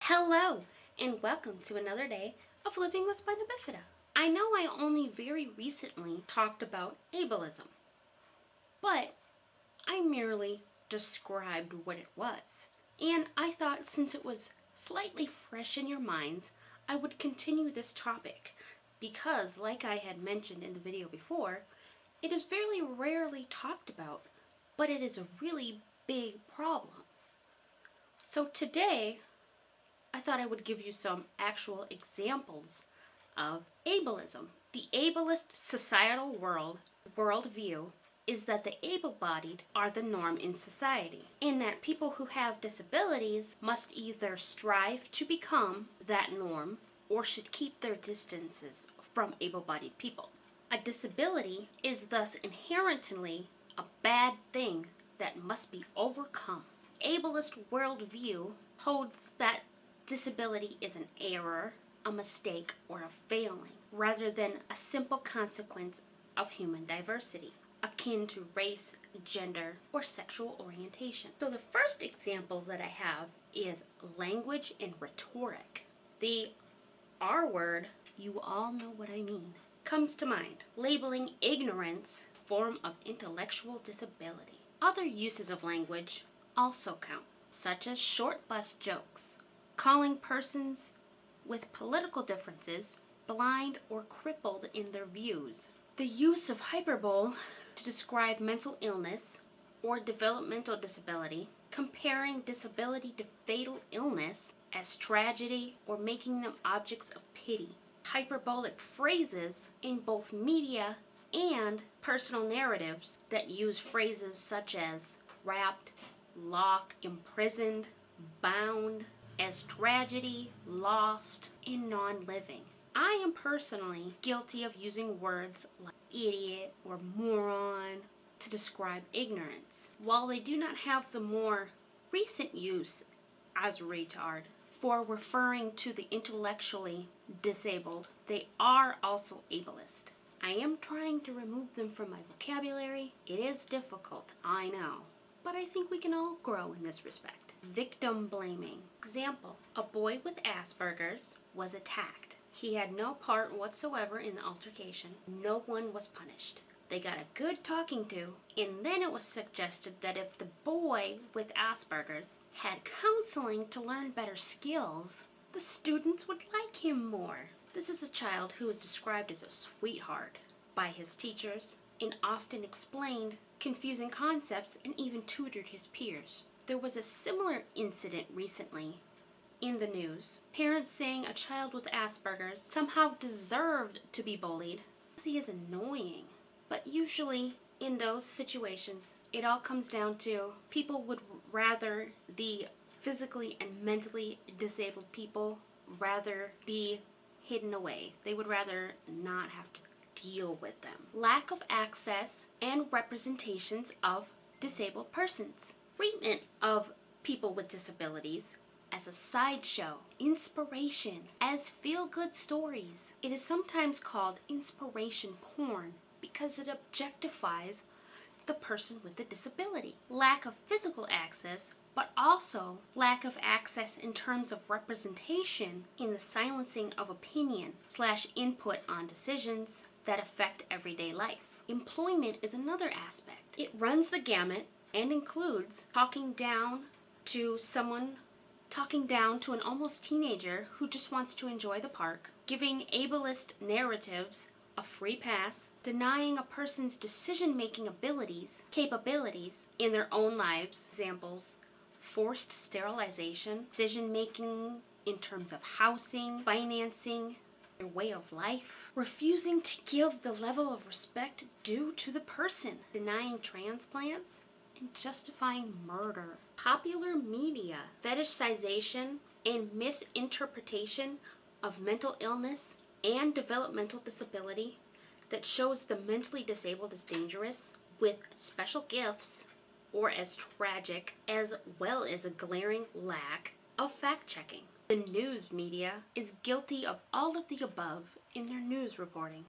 Hello, and welcome to another day of Living with Spina Bifida. I know I only very recently talked about ableism, but I merely described what it was. And I thought since it was slightly fresh in your minds, I would continue this topic because, like I had mentioned in the video before, it is very rarely talked about, but it is a really big problem. So today, I thought I would give you some actual examples of ableism. The ableist societal worldview is that the able-bodied are the norm in society, in that people who have disabilities must either strive to become that norm or should keep their distances from able-bodied people. A disability is thus inherently a bad thing that must be overcome. Ableist worldview holds that disability is an error, a mistake, or a failing, rather than a simple consequence of human diversity, akin to race, gender, or sexual orientation. So the first example that I have is language and rhetoric. The R word, you all know what I mean, comes to mind, labeling ignorance a form of intellectual disability. Other uses of language also count, such as short bus jokes, calling persons with political differences blind or crippled in their views. The use of hyperbole to describe mental illness or developmental disability, comparing disability to fatal illness as tragedy or making them objects of pity. Hyperbolic phrases in both media and personal narratives that use phrases such as trapped, locked, imprisoned, bound, as tragedy, lost, and non-living. I am personally guilty of using words like idiot or moron to describe ignorance. While they do not have the more recent use as retard for referring to the intellectually disabled, they are also ableist. I am trying to remove them from my vocabulary. It is difficult, I know, but I think we can all grow in this respect. Victim blaming. Example, a boy with Asperger's was attacked. He had no part whatsoever in the altercation. No one was punished. They got a good talking to, and then it was suggested that if the boy with Asperger's had counseling to learn better skills, the students would like him more. This is a child who is described as a sweetheart by his teachers and often explained confusing concepts and even tutored his peers. There was a similar incident recently in the news. Parents saying a child with Asperger's somehow deserved to be bullied because he is annoying. But usually in those situations, it all comes down to people would rather the physically and mentally disabled people rather be hidden away. They would rather not have to deal with them. Lack of access and representations of disabled persons. Treatment of people with disabilities as a sideshow, inspiration, as feel-good stories. It is sometimes called inspiration porn because it objectifies the person with the disability. Lack of physical access, but also lack of access in terms of representation in the silencing of opinion / input on decisions that affect everyday life. Employment is another aspect. It runs the gamut and includes talking down to an almost teenager who just wants to enjoy the park, giving ableist narratives a free pass, denying a person's decision-making capabilities in their own lives. Examples, forced sterilization, decision-making in terms of housing, financing, their way of life, refusing to give the level of respect due to the person, denying transplants, and justifying murder. Popular media fetishization and misinterpretation of mental illness and developmental disability that shows the mentally disabled as dangerous with special gifts or as tragic, as well as a glaring lack of fact-checking. The news media is guilty of all of the above in their news reporting.